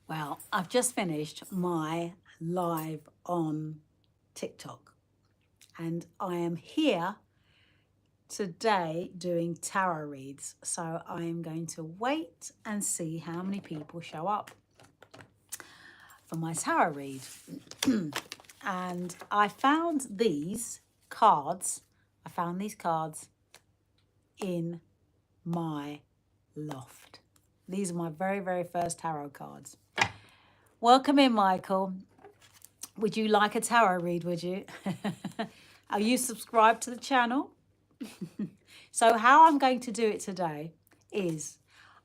Well, I've just finished my live on TikTok and I am here today doing tarot reads. So I am going to wait and see how many people show up for my tarot read. And I found these cards. I found these cards in my loft. These are my very, very first tarot cards. Welcome in, Michael. Would you like a tarot read, would you? Are you subscribed to the channel? So how I'm going to do it today is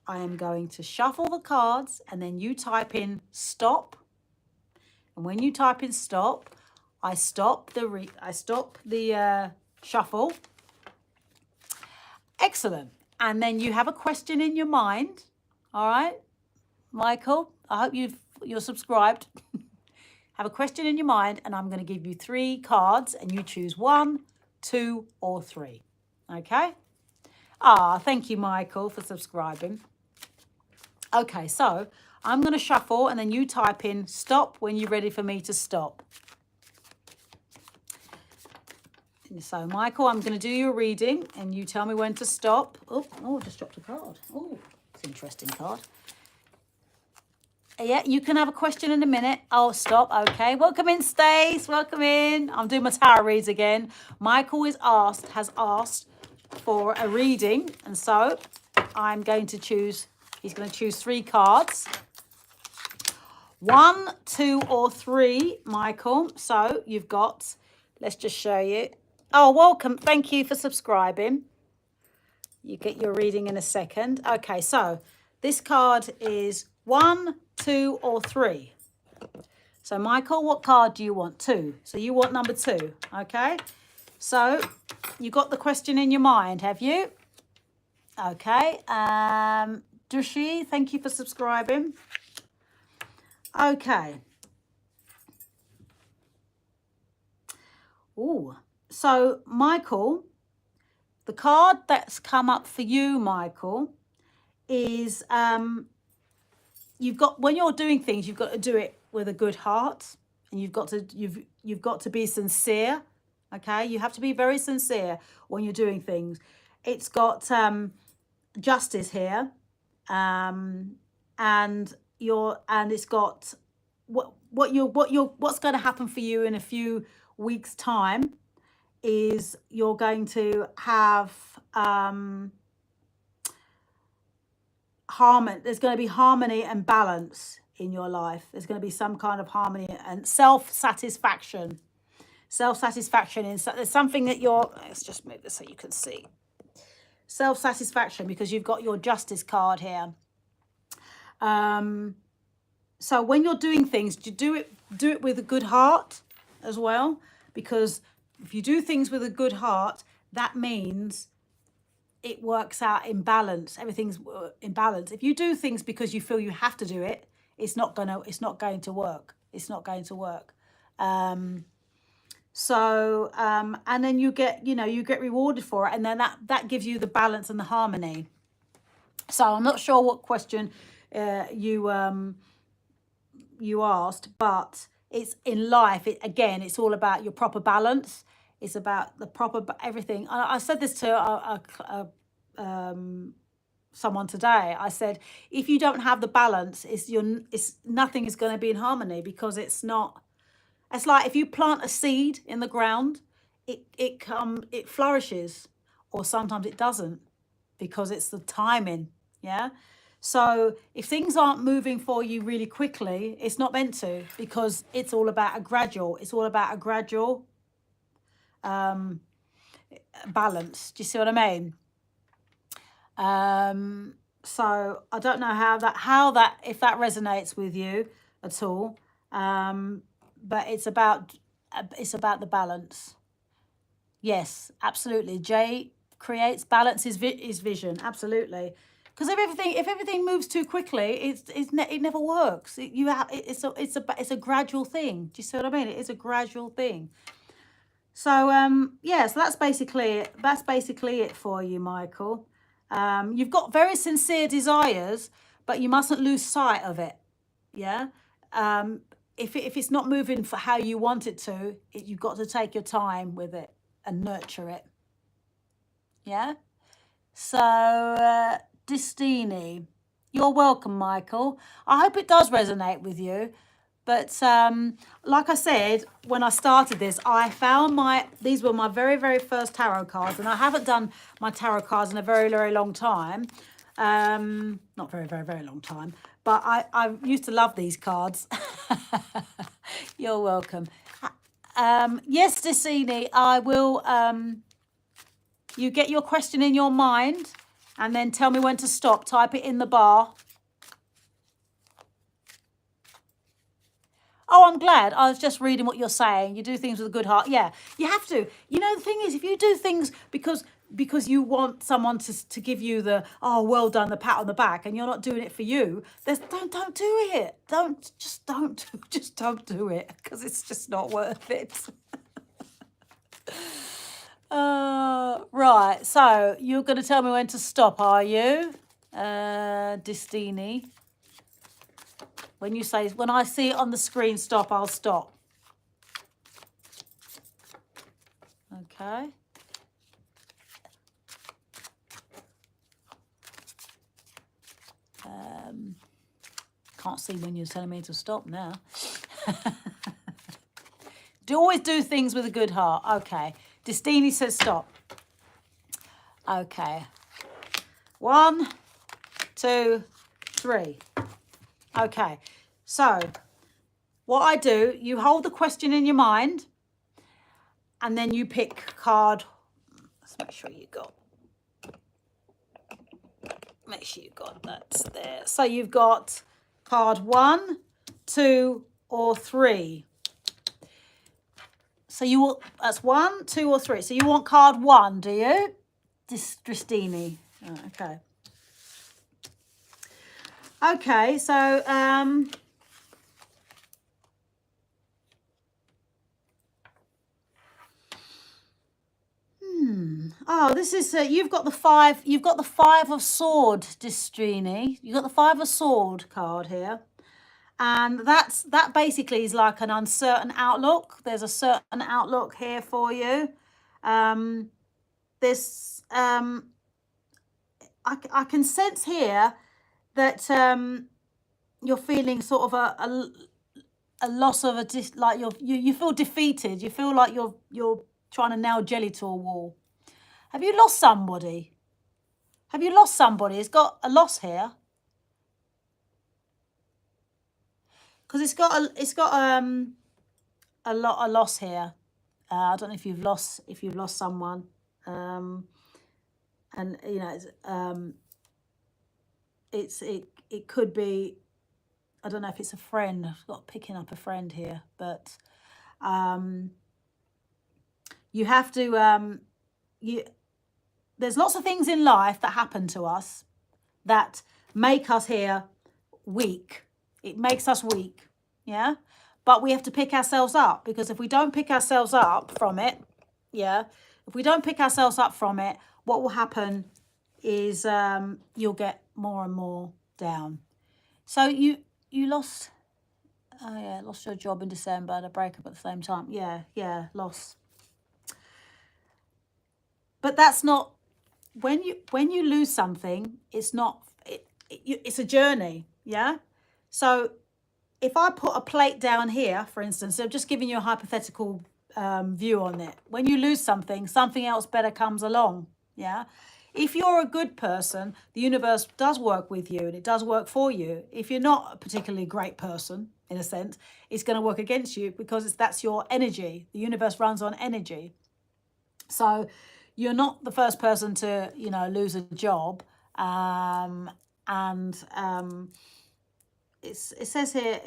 I am going to shuffle the cards and then you type in stop. And when you type in stop, I stop the shuffle. Excellent. And then you have a question in your mind. All right, Michael, I hope you're subscribed. Have a question in your mind, and I'm going to give you 3 cards, and you choose 1, 2, or 3. Okay? Thank you, Michael, for subscribing. Okay, so I'm going to shuffle, and then you type in stop when you're ready for me to stop. So, Michael, I'm going to do your reading, and you tell me when to stop. Oh, I just dropped a card. Oh, it's an interesting card. Yeah, you can have a question in a minute. Oh, stop. Okay. Welcome in, Stace. Welcome in. I'm doing my tarot reads again. Michael has asked for a reading. And so I'm going to choose, he's going to choose 3 cards. 1, 2, or 3, Michael. So you've got, let's just show you. Oh, welcome. Thank you for subscribing. You get your reading in a second. Okay, so this card is 1, 2, or 3. So, Michael, what card do you want? 2. So you want number 2, okay? So you got the question in your mind, have you? Okay. Dushi, thank you for subscribing. Okay. Ooh. So, Michael, the card that's come up for you, Michael, is you've got, when you're doing things, you've got to do it with a good heart, and you've got to be sincere. Okay, you have to be very sincere when you're doing things. It's got justice here, and it's got what's going to happen for you in a few weeks' time is you're going to have there's going to be harmony and balance in your life. There's going to be some kind of harmony and self-satisfaction. Self-satisfaction is there's something that let's just move this so you can see. Self-satisfaction, because you've got your justice card here. So when you're doing things, you do it with a good heart as well, because if you do things with a good heart, that means it works out in balance. Everything's in balance. If you do things because you feel you have to do it, it's not going to work. It's not going to work. And then you get rewarded for it, and then that gives you the balance and the harmony. So I'm not sure what question you asked, but it's in life. It's all about your proper balance. It's about the proper everything. I said this to someone today. I said, if you don't have the balance, nothing is going to be in harmony, because it's not. It's like if you plant a seed in the ground, it flourishes, or sometimes it doesn't, because it's the timing. Yeah. So if things aren't moving for you really quickly, it's not meant to, because it's all about a gradual. It's all about a gradual balance. Do you see what I mean? So I don't know if that resonates with you at all. But it's about the balance. Yes, absolutely. Jay creates balance is vision. Absolutely. Because if everything moves too quickly, it never works. It's a gradual thing. Do you see what I mean? It is a gradual thing. So so that's basically it. That's basically it for you, Michael. You've got very sincere desires, but you mustn't lose sight of it. Yeah. If it's not moving for how you want it to, you've got to take your time with it and nurture it. Yeah. So, Destiny, you're welcome, Michael. I hope it does resonate with you. But like I said, when I started this, I found these were my very, very first tarot cards, and I haven't done my tarot cards in a very, very long time. Not very, very, very long time, but I used to love these cards. You're welcome. Yes, Destiny, I will. You get your question in your mind, and then tell me when to stop. Type it in the bar. Oh, I'm glad. I was just reading what you're saying. You do things with a good heart. Yeah, you have to. You know, the thing is, if you do things because you want someone to give you the, oh, well done, the pat on the back, and you're not doing it for you, don't do it. Just don't do it, because it's just not worth it. Right. So you're going to tell me when to stop, are you, Destiny? When I see it on the screen, stop, I'll stop. Okay. Can't see when you're telling me to stop now. Always do things with a good heart. Okay. Destiny says stop. Okay. 1, 2, 3. Okay. So what I do, you hold the question in your mind, and then you pick card. Let's make sure you got that there. So you've got card 1, 2, or 3. So that's 1, 2, or 3. So you want card 1, do you, Destiny? Oh, okay. Okay, so oh, this is you've got the 5. You've got the 5 of sword, Destiny. You've got the 5 of sword card here, and that basically is like an uncertain outlook. There's a certain outlook here for you. This I can sense here that you're feeling sort of a loss of like you feel defeated. You feel like you're trying to nail jelly to a wall. Have you lost somebody? Have you lost somebody? It's got a loss here. Because it's got a loss here. I don't know if you've lost someone. And you know, it could be, I don't know if it's a friend. I've got picking up a friend here, but you have to there's lots of things in life that happen to us that make us here weak. It makes us weak, yeah? But we have to pick ourselves up, because if we don't pick ourselves up from it, yeah, if we don't pick ourselves up from it, what will happen is you'll get more and more down. So you lost, oh yeah, lost your job in December and a breakup at the same time. Yeah, loss. But that's not, when you lose something, it's not, it's a journey, yeah? So if I put a plate down here, for instance, I'm just giving you a hypothetical view on it. When you lose something, something else better comes along, yeah? If you're a good person, the universe does work with you and it does work for you. If you're not a particularly great person, in a sense, it's going to work against you, because that's your energy. The universe runs on energy. So you're not the first person to, you know, lose a job. It says here,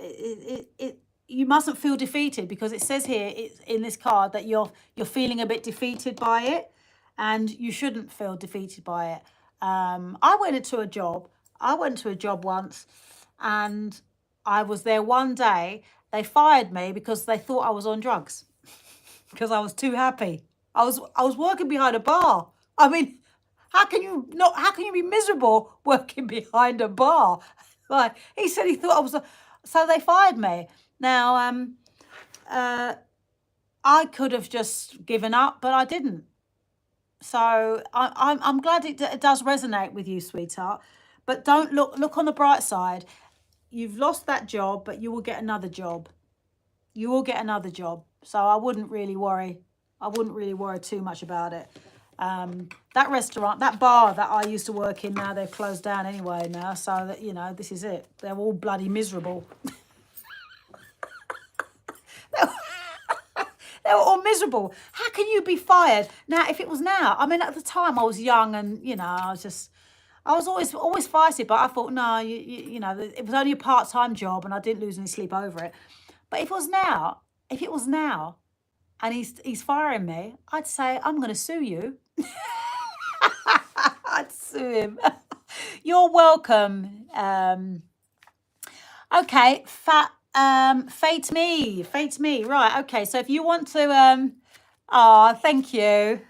you mustn't feel defeated, because it says here in this card that you're feeling a bit defeated by it, and you shouldn't feel defeated by it. I went to a job once, and I was there one day. They fired me because they thought I was on drugs, because I was too happy. I was working behind a bar. I mean, how can you be miserable working behind a bar? Like, he said he thought I was So they fired me. Now, I could have just given up, but I didn't. So I'm glad it does resonate with you, sweetheart. But don't look on the bright side. You've lost that job, but you will get another job. You will get another job. So I wouldn't really worry. I wouldn't really worry too much about it. That restaurant, that bar that I used to work in, now they've closed down anyway now. So that, you know, this is it. They're all bloody miserable. They were all miserable. How can you be fired? Now, if it was now, I mean, at the time I was young and, you know, I was always feisty, but I thought, no, you know, it was only a part-time job and I didn't lose any sleep over it. But if it was now and he's firing me, I'd say, I'm going to sue you. I'd sue him. You're welcome. Okay, fate me. Right, okay, so if you want to, thank you.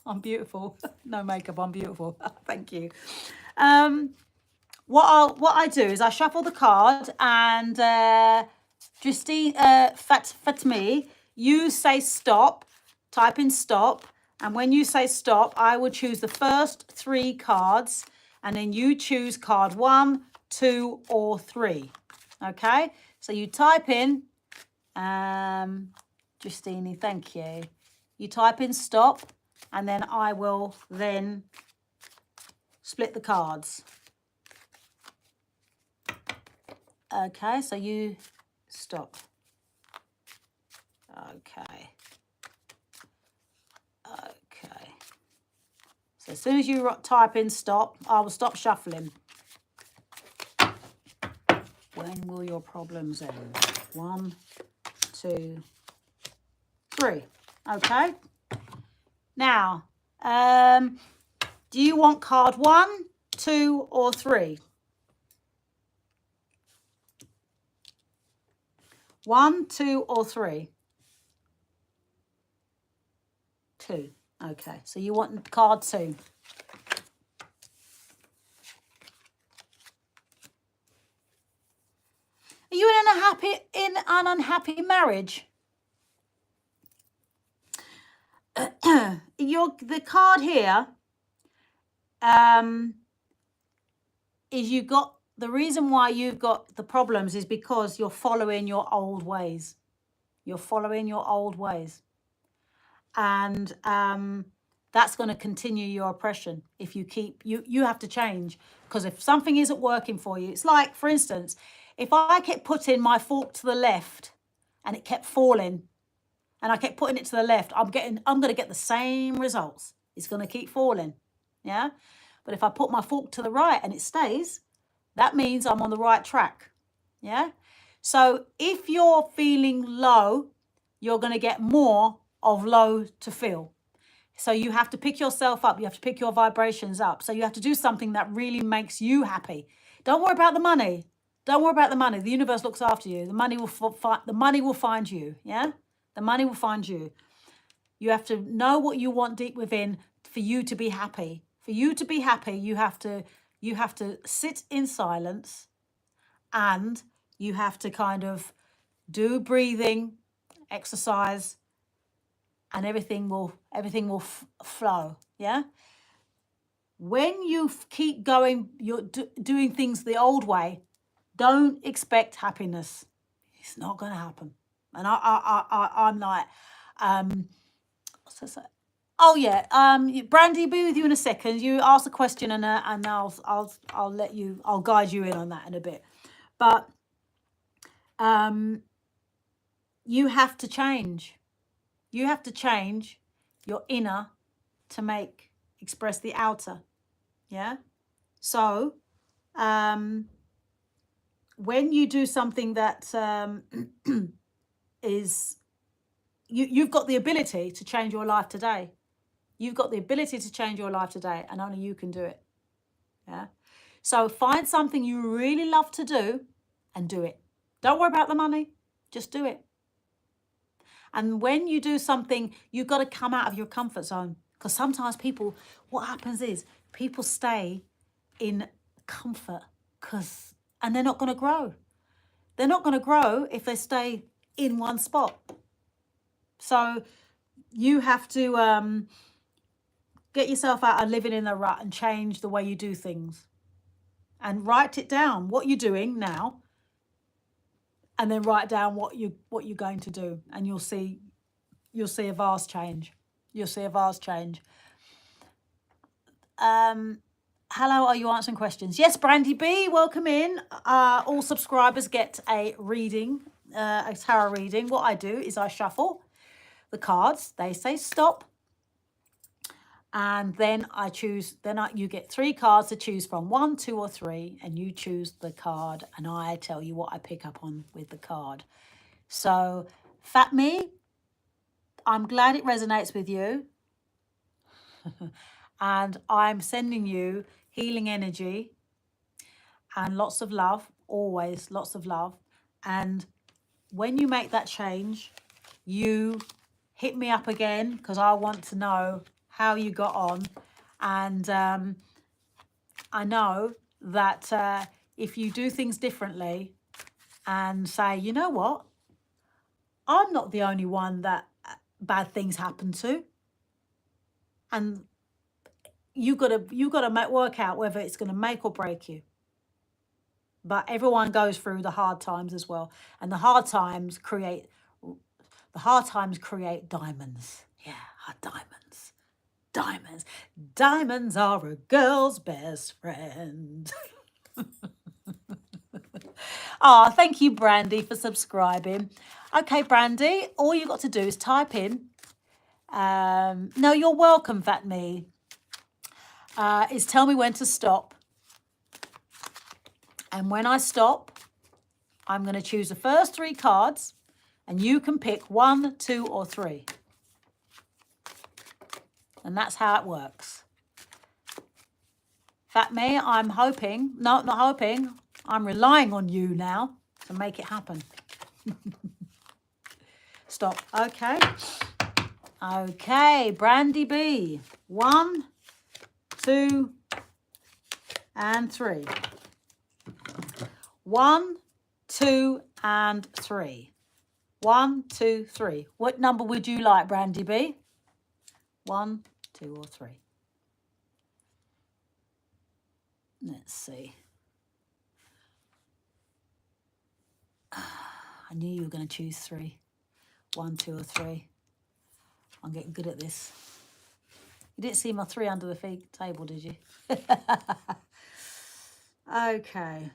I'm beautiful. No makeup, I'm beautiful. Thank you. What I do is I shuffle the card and Justine, Fatmi, you say stop, type in stop, and when you say stop, I will choose the first 3 cards, and then you choose card 1, 2, or 3. Okay, so you type in, Justine, thank you. You type in stop, and then I will then split the cards. Okay, so you stop. Okay. So as soon as you type in stop, I will stop shuffling. When will your problems end? 1, 2, 3. Okay. Now, do you want card 1, 2, or 3? 1, 2, or 3? 2. Okay, so you want card 2. Are you in an unhappy marriage? The card here is you got the reason why you've got the problems is because you're following your old ways. You're following your old ways. And that's going to continue your oppression if you keep, you have to change. Because if something isn't working for you, it's like, for instance, if I kept putting my fork to the left and it kept falling and I kept putting it to the left, I'm going to get the same results. It's going to keep falling. Yeah. But if I put my fork to the right and it stays, that means I'm on the right track. Yeah. So if you're feeling low, you're going to get more of low to feel. So you have to pick yourself up. You have to pick your vibrations up. So you have to do something that really makes you happy. Don't worry about the money. Don't worry about the money. The universe looks after you. The money will find you. Yeah. The money will find you. You have to know what you want deep within for you to be happy. For you to be happy, you have to sit in silence and you have to kind of do breathing, exercise, and everything will flow. Yeah. When you keep going, you're doing things the old way, don't expect happiness. It's not going to happen. And I'm like, oh yeah, Brandy, be with you in a second. You ask a question and I'll let you, I'll guide you in on that in a bit. But you have to change. You have to change your inner to express the outer. Yeah. So when you do something that is, you've got the ability to change your life today. You've got the ability to change your life today, and only you can do it. Yeah. So find something you really love to do and do it. Don't worry about the money. Just do it. And when you do something, you've got to come out of your comfort zone. Because sometimes people, what happens is people stay in comfort and they're not going to grow. they're not going to grow if they stay in one spot. So you have to get yourself out of living in a rut and change the way you do things. And write it down, what you're doing now, and then write down what you're going to do, and you'll see a vast change. You'll see a vast change. Hello, are you answering questions? Yes, Brandy B, welcome in. All subscribers get a reading, a tarot reading. What I do is I shuffle the cards. They say stop. And then I choose, you get 3 cards to choose from, 1, 2, or 3, and you choose the card, and I tell you what I pick up on with the card. So, Fat Me, I'm glad it resonates with you. And I'm sending you healing energy and lots of love, always lots of love. And when you make that change, you hit me up again, because I want to know how you got on. And I know that if you do things differently and say, you know what, I'm not the only one that bad things happen to, and you gotta work out whether it's going to make or break you. But everyone goes through the hard times as well, and the hard times create diamonds. Yeah, diamonds. Diamonds are a girl's best friend. Oh, thank you, Brandy, for subscribing. Okay, Brandy, all you got to do is type in, no, you're welcome, Fat Me, is tell me when to stop. And when I stop, I'm going to choose the first 3 cards, and you can pick 1, 2, or 3. And that's how it works. Fat Me, I'm hoping, no, not hoping, I'm relying on you now to make it happen. Stop. Okay. Okay, Brandy B. 1, 2, and 3. 1, 2, and 3. 1, 2, 3. What number would you like, Brandy B? 1, 2, or 3? Let's see. I knew you were going to choose 3. 1, 2, or 3. I'm getting good at this. You didn't see my 3 under the table, did you? Okay.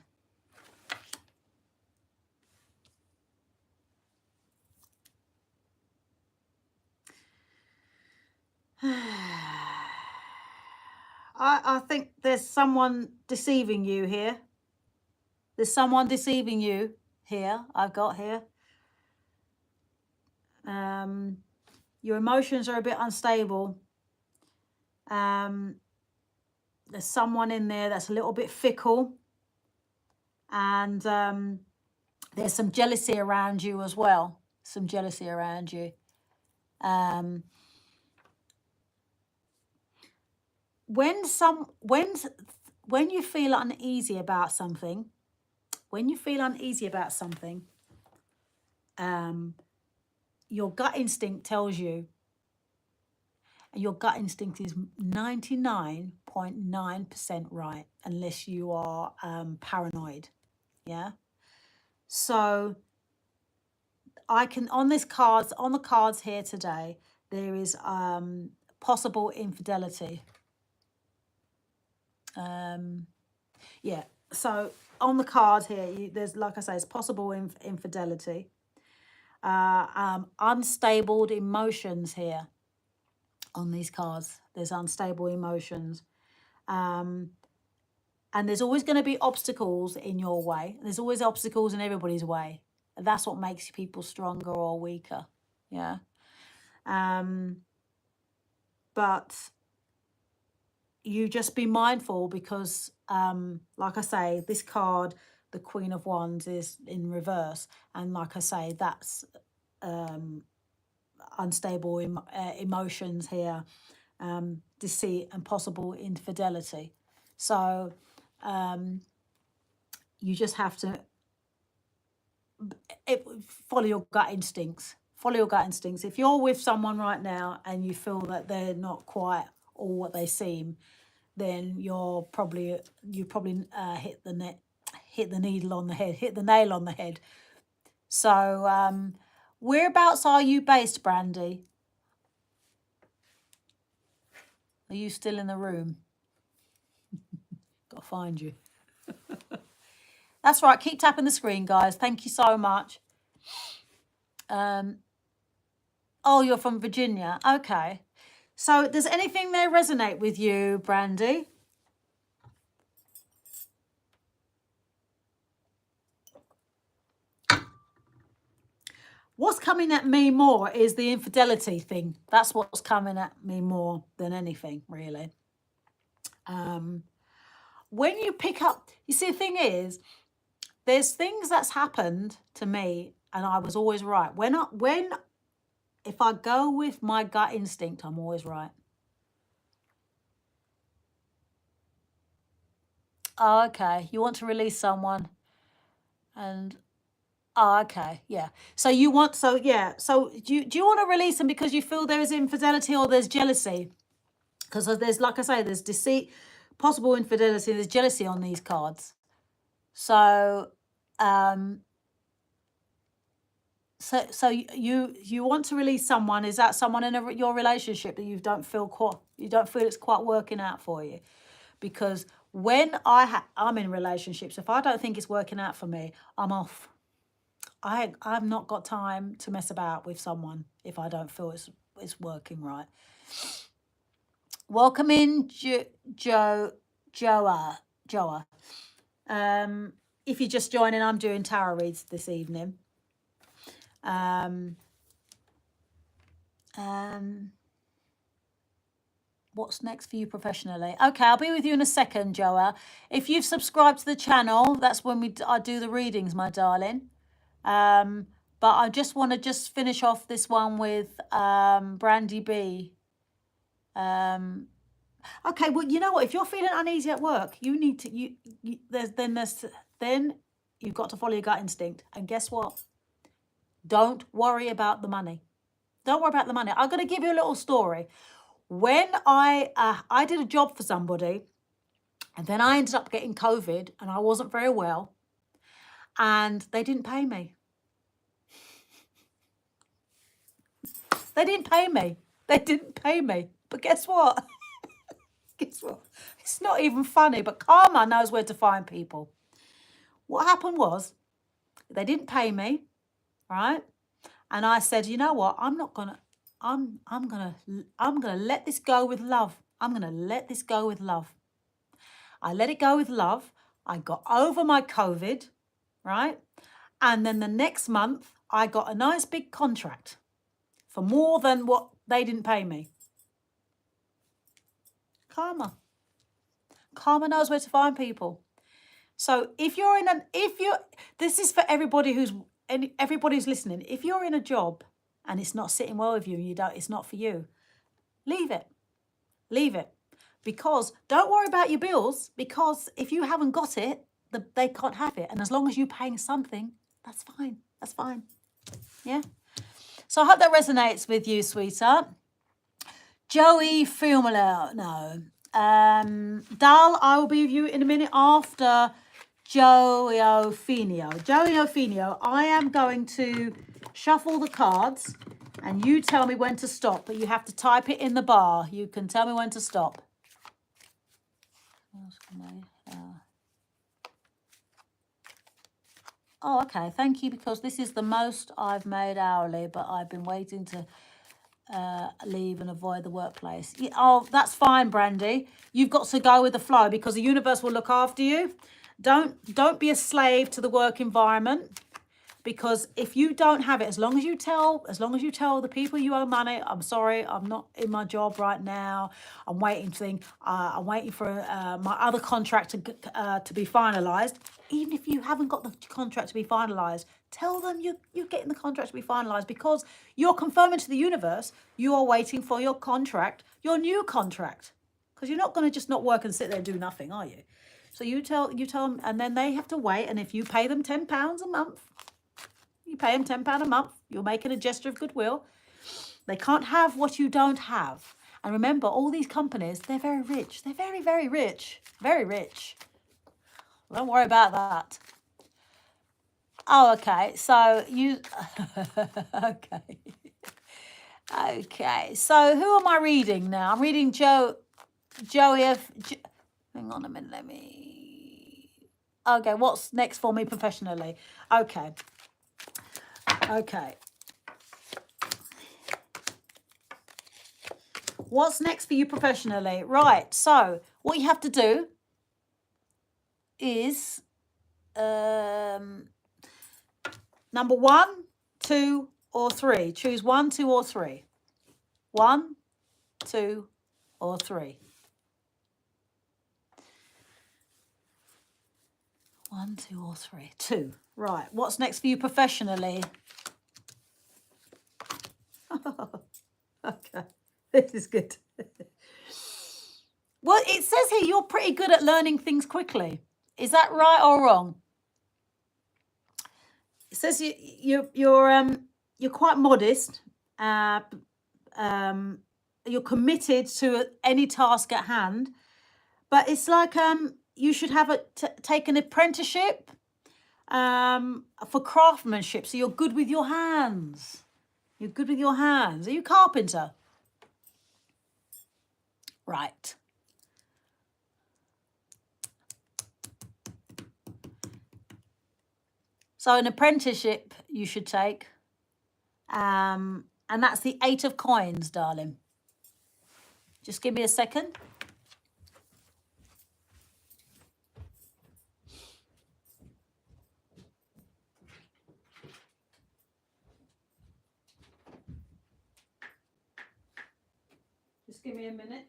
I think there's someone deceiving you here. There's someone deceiving you here. I've got here. Your emotions are a bit unstable. There's someone in there that's a little bit fickle. And there's some jealousy around you as well. Some jealousy around you. When you feel uneasy about something, your gut instinct tells you, and your gut instinct is 99.9% right, unless you are paranoid. Yeah. So I can, on the cards here today, there is possible infidelity. Yeah. So on the card here, there's, like I say, it's possible infidelity. Unstable emotions here on these cards. There's unstable emotions. And there's always going to be obstacles in your way. There's always obstacles in everybody's way. And that's what makes people stronger or weaker. Yeah. But you just be mindful, because like I say, this card, the Queen of Wands, is in reverse, and like I say, that's unstable emotions here, deceit and possible infidelity. So you just have to follow your gut instincts. Follow your gut instincts. If you're with someone right now and you feel that they're not quite all what they seem, then you probably hit the needle on the head, hit the nail on the head. So whereabouts are you based, Brandy? Are you still in the room? Got to find you. That's right. Keep tapping the screen, guys. Thank you so much. Oh, you're from Virginia. Okay. So does anything there resonate with you, Brandy? What's coming at me more is the infidelity thing. That's what's coming at me more than anything, really. When you pick up, you see, the thing is, there's things that's happened to me and I was always right. If I go with my gut instinct, I'm always right. Oh, okay. You want to release someone and oh, okay, yeah. So you want, so yeah. So do you want to release them because you feel there is infidelity or there's jealousy? Because there's, like I say, there's deceit, possible infidelity, there's jealousy on these cards. So, so you want to release someone? Is that someone in your relationship that you don't feel it's quite working out for you? Because when I'm in relationships, if I don't think it's working out for me, I'm off. I've not got time to mess about with someone if I don't feel it's working right. Welcome in, Joa. If you're just joining, I'm doing tarot reads this evening. What's next for you professionally? Okay, I'll be with you in a second, Joa. If you've subscribed to the channel, that's when I do the readings, my darling. But I just want to finish off this one with Brandy B. Okay, well, you know what? If you're feeling uneasy at work, you need to then you've got to follow your gut instinct. And guess what? Don't worry about the money. Don't worry about the money. I'm going to give you a little story. When I did a job for somebody, and then I ended up getting COVID, and I wasn't very well, and they didn't pay me. They didn't pay me. They didn't pay me. But guess what? Guess what? It's not even funny, but karma knows where to find people. What happened was they didn't pay me, right? And I said, you know what? I'm gonna let this go with love. I'm gonna let this go with love. I let it go with love. I got over my COVID, right? And then the next month, I got a nice big contract for more than what they didn't pay me. Karma. Karma knows where to find people. So this is for everybody who's listening. If you're in a job and it's not sitting well with you, it's not for you, leave it. Leave it. Because don't worry about your bills, because if you haven't got it, they can't have it. And as long as you're paying something, that's fine. That's fine. Yeah. So I hope that resonates with you, sweetheart. Joey Fumala, no. Dal, I will be with you in a minute after Joey Ofinio. Joey Ofinio, I am going to shuffle the cards and you tell me when to stop, but you have to type it in the bar. You can tell me when to stop. Oh, okay. Thank you, because this is the most I've made hourly, but I've been waiting to leave and avoid the workplace. Yeah, oh, that's fine, Brandy. You've got to go with the flow, because the universe will look after you. Don't be a slave to the work environment, because if you don't have it, as long as you tell the people you owe money, I'm sorry, I'm not in my job right now. I'm waiting for my other contract to be finalised. Even if you haven't got the contract to be finalised, tell them you're getting the contract to be finalised, because you're confirming to the universe you are waiting for your contract, your new contract, because you're not going to just not work and sit there and do nothing, are you? So you tell them, and then they have to wait. And if you pay them £10 a month, You pay them £10 a month. You're making a gesture of goodwill. They can't have what you don't have. And remember, all these companies, they're very rich. They're very, very rich. Very rich. Don't worry about that. Oh, okay. So you... okay. Okay. So who am I reading now? I'm reading Joey F... Hang on a minute. Let me... Okay. What's next for me professionally? Okay. Okay. What's next for you professionally? Right. So what you have to do is number 1, 2, or 3. Choose 1, 2, or 3. 1, 2, or 3. 1, 2, or 3. 2. Right. What's next for you professionally? Okay. This is good. Well, it says here you're pretty good at learning things quickly. Is that right or wrong? It says you're quite modest. You're committed to any task at hand, but it's like you should have take an apprenticeship for craftsmanship. So you're good with your hands. You're good with your hands. Are you a carpenter? Right. So an apprenticeship you should take. And that's the 8 of coins, darling. Just give me a second. Just give me a minute.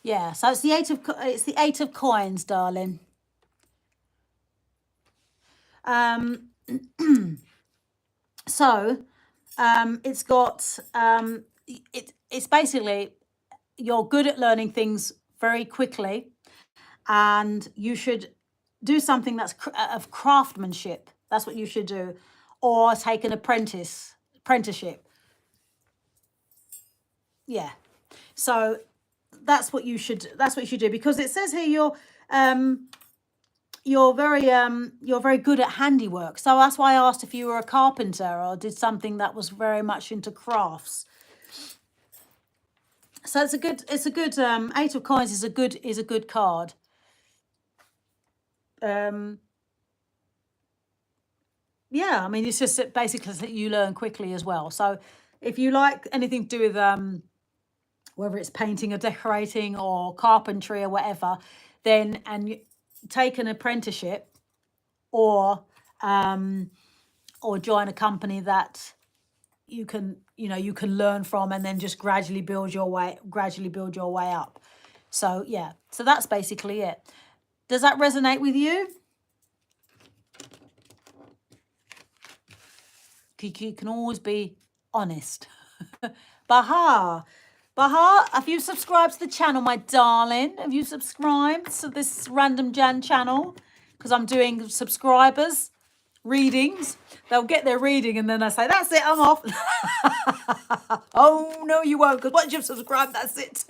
Yeah, so it's the 8 of coins, darling. So it's got it's basically you're good at learning things very quickly, and you should do something that's of craftsmanship. That's what you should do, or take an apprenticeship. Yeah. So that's what you should do, because it says here you're very good at handiwork. So that's why I asked if you were a carpenter or did something that was very much into crafts. So it's a good 8 of coins is a good card. Yeah, I mean, it's just basically that you learn quickly as well. So if you like anything to do with whether it's painting or decorating or carpentry or whatever, then you take an apprenticeship or join a company that you can learn from, and then just gradually build your way up. So yeah, so that's basically it. Does that resonate with you? You can always be honest. Bahar, have you subscribed to the channel, my darling? Have you subscribed to this Random Jan channel? Because I'm doing subscribers readings. They'll get their reading and then I say, that's it, I'm off. Oh, no, you won't, because once you've subscribed, that's it.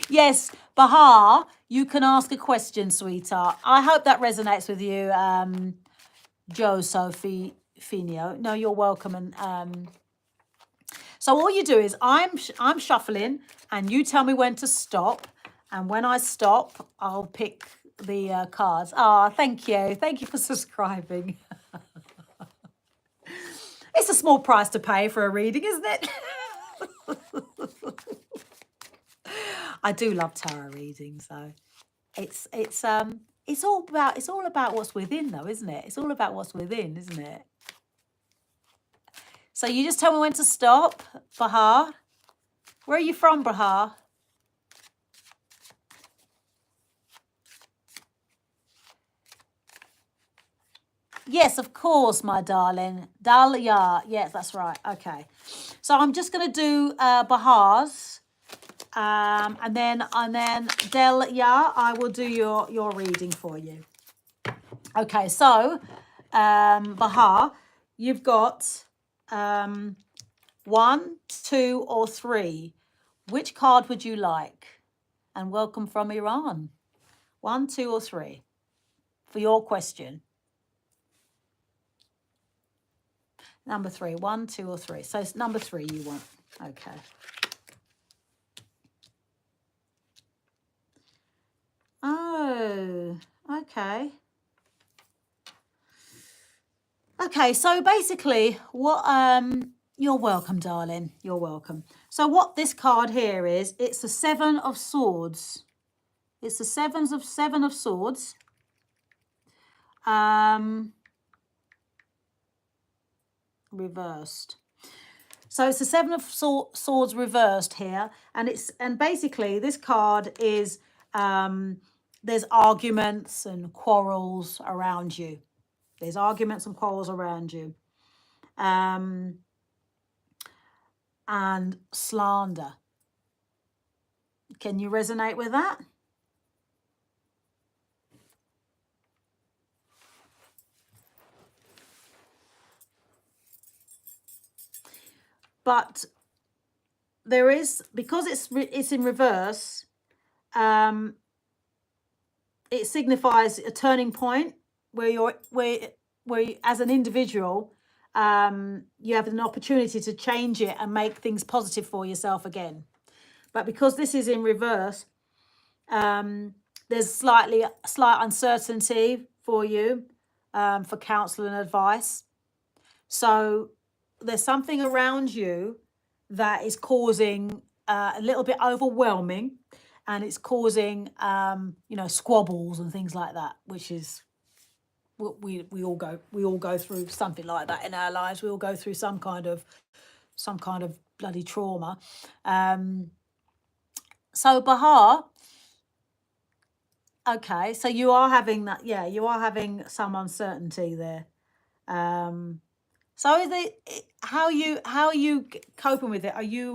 Yes, Bahar, you can ask a question, sweetheart. I hope that resonates with you, Joe Sophie Finio. No, you're welcome. And so all you do is I'm shuffling, and you tell me when to stop, and when I stop, I'll pick the cards. Ah, thank you for subscribing. It's a small price to pay for a reading, isn't it? I do love tarot readings, though. It's all about what's within, though, isn't it? It's all about what's within, isn't it? So you just tell me when to stop, Bahar. Where are you from, Bahar? Yes, of course, my darling. Dahlia. Yes, that's right. Okay. So I'm just going to do Bahar's. And then Delia, I will do your reading for you. Okay, so Bahar, you've got 1, 2, or 3. Which card would you like? And welcome from Iran. 1, 2, or 3 for your question. Number 3, 1, 2, or 3. So it's number 3 you want. Okay. Oh, okay. Okay, so basically what you're welcome, darling. You're welcome. So what this card here is, it's the 7 of Swords. It's the 7 of Swords. Reversed. So it's the 7 of Swords reversed here, and basically this card is there's arguments and quarrels around you. There's arguments and quarrels around you. And slander. Can you resonate with that? But there is, because it's in reverse, it signifies a turning point where you, as an individual, you have an opportunity to change it and make things positive for yourself again. But because this is in reverse, there's slight uncertainty for you, for counsel and advice. So there's something around you that is causing a little bit overwhelming, and it's causing squabbles and things like that, which is we all go through something like that in our lives. We all go through some kind of bloody trauma. So Bahar, okay, so you are having that, yeah, you are having some uncertainty there. So is it, how are you coping with it? Are you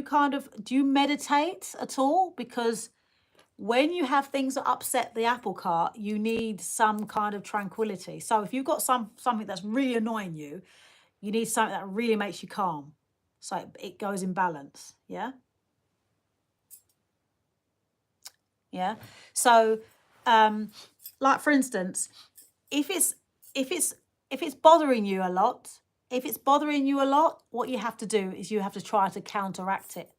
kind of, do you meditate at all? Because when you have things that upset the apple cart, you need some kind of tranquility. So if you've got something that's really annoying you, you need something that really makes you calm, so it goes in balance. Yeah. Yeah. So like for instance, if it's bothering you a lot, what you have to do is you have to try to counteract it.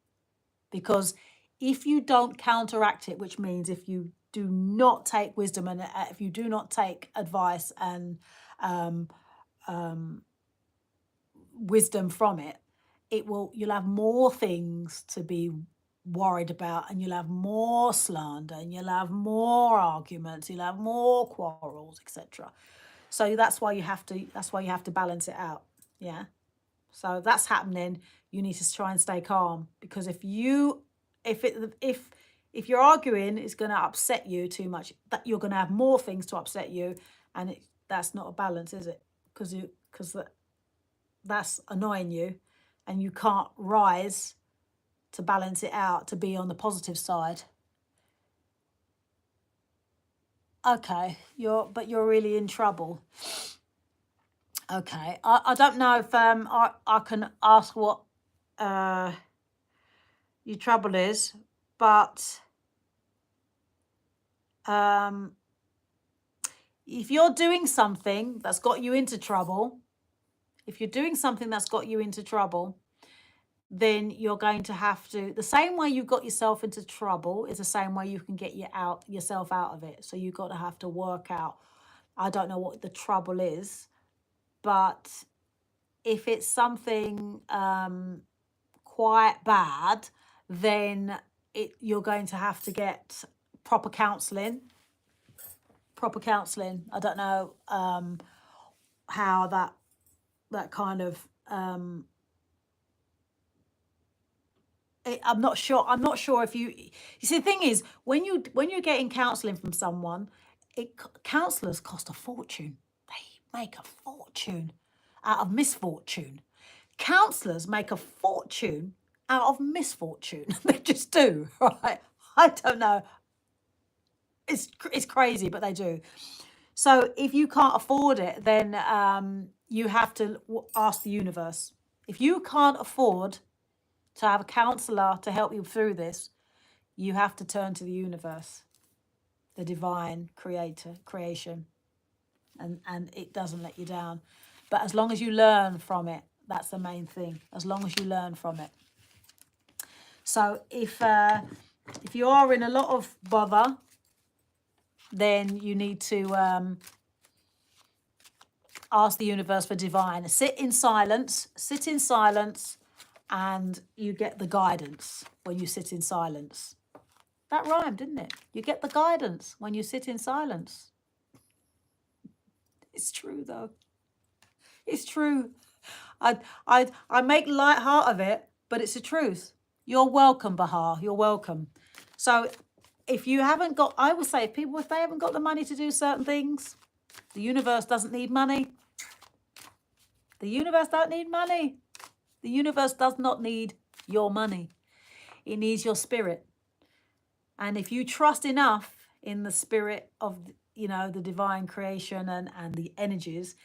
Because if you don't counteract it, which means if you do not take wisdom and if you do not take advice and wisdom from it, you'll have more things to be worried about, and you'll have more slander, and you'll have more arguments, you'll have more quarrels, etc. So that's why you have to balance it out. Yeah. So that's happening. You need to try and stay calm, because if you're arguing, it's going to upset you too much. That you're going to have more things to upset you, and that's not a balance, is it? Because that's annoying you, and you can't rise to balance it out, to be on the positive side. Okay, you're really in trouble. Okay, I don't know if I can ask what your trouble is, but if you're doing something that's got you into trouble, then you're going to have to, the same way you got yourself into trouble is the same way you can get yourself out of it. So you've got to have to work out, I don't know what the trouble is, but if it's something quite bad, then you're going to have to get proper counselling. I don't know how that kind of I'm not sure if you see, the thing is, when you're getting counselling from someone, counsellors cost a fortune. They make a fortune out of misfortune. Counselors make a fortune out of misfortune. They just do, right? I don't know. It's crazy, but they do. So if you can't afford it, then you have to ask the universe. If you can't afford to have a counselor to help you through this, you have to turn to the universe, the divine creation, and it doesn't let you down. But as long as you learn from it, that's the main thing. As long as you learn from it. So if you are in a lot of bother, then you need to ask the universe for divine. Sit in silence, and you get the guidance when you sit in silence. That rhymed, didn't it? You get the guidance when you sit in silence. It's true, though. It's true. I make light heart of it, but it's the truth. You're welcome, Bahar. You're welcome. So if you haven't got, I would say, if they haven't got the money to do certain things, the universe doesn't need money. The universe don't need money. The universe does not need your money. It needs your spirit. And if you trust enough in the spirit of, the divine creation and the energies,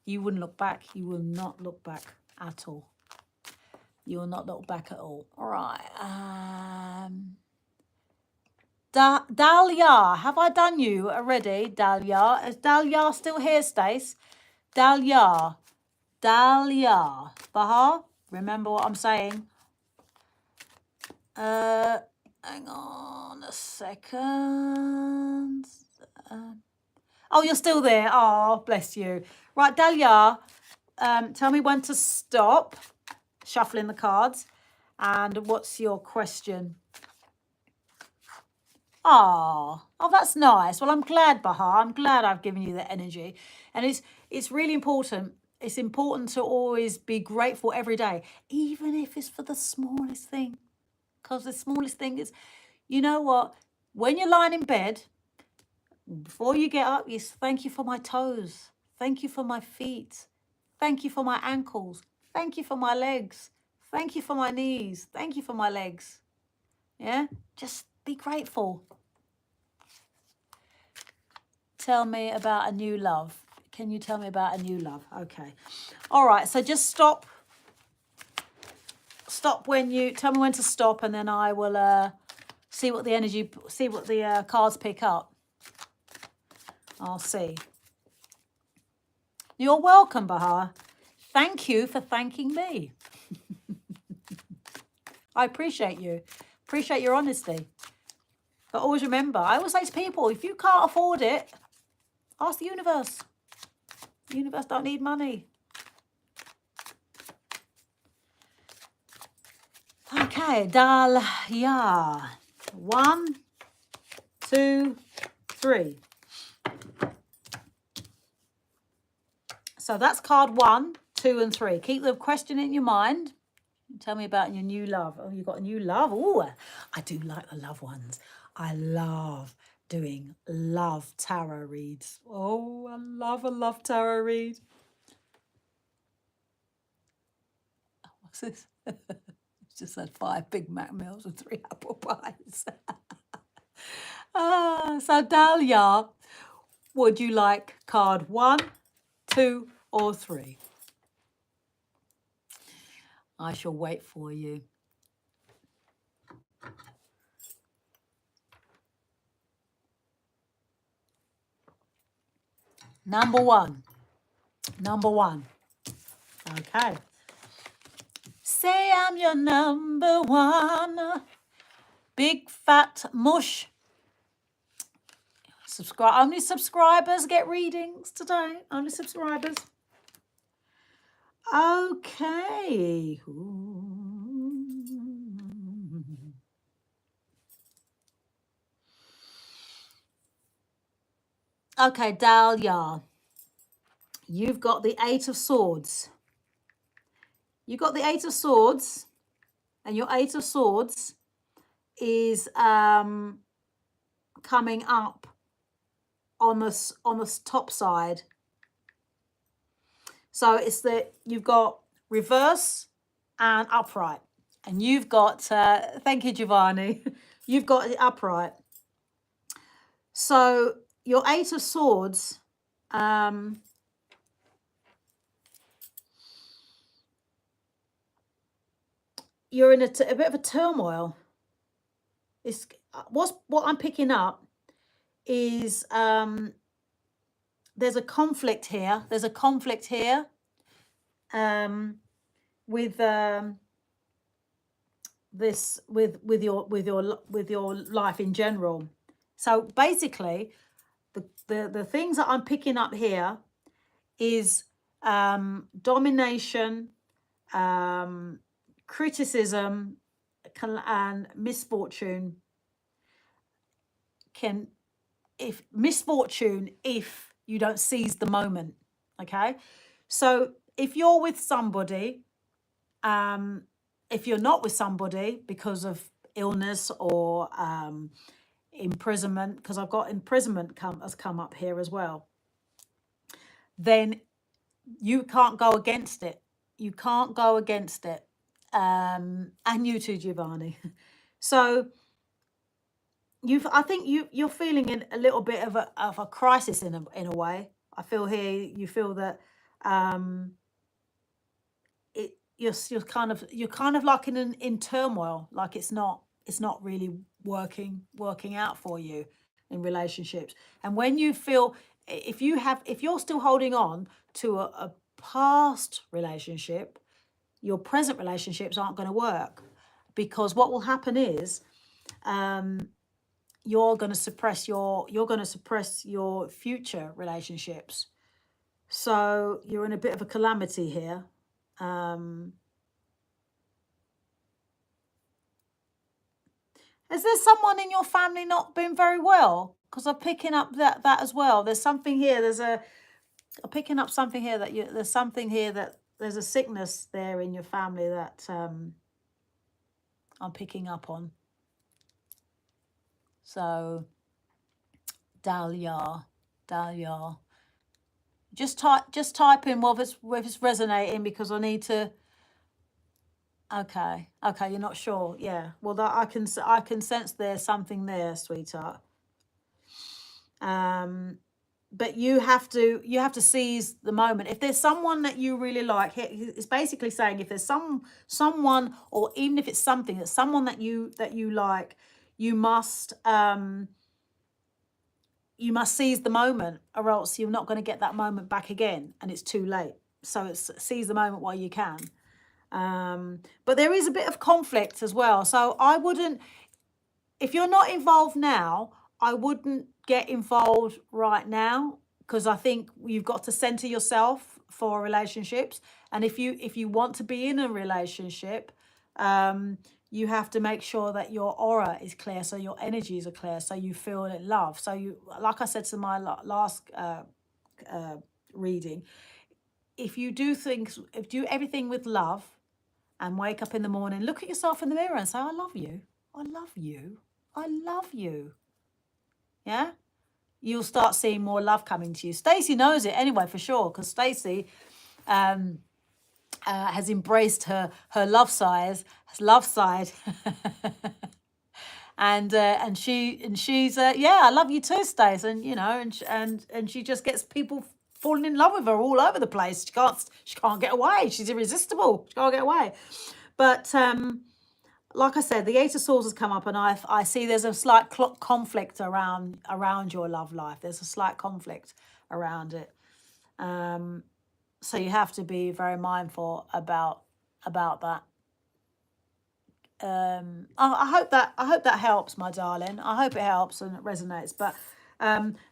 you wouldn't look back. You will not look back at all. You will not look back at all. All right. Dahlia, have I done you already, Dahlia? Is Dahlia still here, Stace? Dahlia. Bahar, remember what I'm saying. Hang on a second. Oh, you're still there. Oh, bless you. Right, Dahlia, tell me when to stop shuffling the cards. And what's your question? Oh, that's nice. Well, I'm glad, Bahar. I'm glad I've given you the energy. And it's really important. It's important to always be grateful every day, even if it's for the smallest thing. Because the smallest thing is, you know what? When you're lying in bed, before you get up, you thank you for my toes. Thank you for my feet. Thank you for my ankles. Thank you for my legs. Thank you for my knees. Thank you for my legs. Yeah? Just be grateful. Tell me about a new love. Can you tell me about a new love? Okay. All right. So just stop. Stop when you tell me when to stop, and then I will see what the cards pick up. I'll see. You're welcome, Bahar. Thank you for thanking me. I appreciate you. Appreciate your honesty. But always remember, I always say to people, if you can't afford it, ask the universe. The universe don't need money. Okay, Dahlia. 1, 2, 3. So that's card 1, 2, and 3. Keep the question in your mind. Tell me about your new love. Oh, you got a new love. Oh, I do like the love ones. I love doing love tarot reads. Oh, I love tarot read. What's this? It's just had 5 Big Mac meals and 3 apple pies. So Dahlia, would you like card 1, 2, or 3? I shall wait for you. Number one. Okay. Say I'm your number one. Big fat mush. Subscribe. Only subscribers get readings today. Only subscribers. Okay. Okay, Dahlia. You've got the 8 of Swords. You've got the 8 of Swords. And your 8 of Swords is coming up on the top side So you've got reverse and upright. And you've got, thank you, Giovanni, you've got it upright. So your Eight of Swords, you're in a bit of a turmoil. It's what I'm picking up is there's a conflict here. There's a conflict here with this with your life in general. So basically, the things that I'm picking up here is domination, criticism, and misfortune. If you don't seize the moment. Okay, so if you're with somebody, if you're not with somebody because of illness or imprisonment, because I've got imprisonment has come up here as well, then you can't go against it. You can't go against it. And you too, Giovanni. So I think you're feeling in a little bit of a crisis in a way. I feel here you feel that you're kind of like in turmoil, like it's not really working out for you in relationships. And when you feel if you're still holding on to a past relationship, your present relationships aren't going to work, because what will happen is you're going to suppress your future relationships. So you're in a bit of a calamity here. Is there someone in your family not been very well? Because I'm picking up that as well. There's something here. I'm picking up something here there's something here that there's a sickness there in your family that I'm picking up on. So Dahlia. Just type in whether it's resonating, because I need to. Okay, you're not sure. Yeah. Well, that I can sense there's something there, sweetheart. But you have to seize the moment. If there's someone that you really like, it's basically saying if there's someone, or even if it's something that's someone that you like, you must seize the moment, or else you're not going to get that moment back again, and it's too late. So it's seize the moment while you can. But there is a bit of conflict as well. So I wouldn't, if you're not involved now, I wouldn't get involved right now, because I think you've got to center yourself for relationships. And if you want to be in a relationship, you have to make sure that your aura is clear, so your energies are clear, so you feel love. So you, like I said to my last reading, if you do everything with love, and wake up in the morning, look at yourself in the mirror and say, I love you. I love you. I love you. Yeah? You'll start seeing more love coming to you. Stacey knows it anyway, for sure, because Stacey has embraced her love side. and she's yeah, I love you too, Stacey. And and she just gets people falling in love with her all over the place. She can't get away. She's irresistible. She can't get away. But like I said, the Eight of Swords has come up, and I see there's a slight conflict around your love life. There's a slight conflict around it. So you have to be very mindful about that. I hope that helps, my darling. I hope it helps and it resonates. But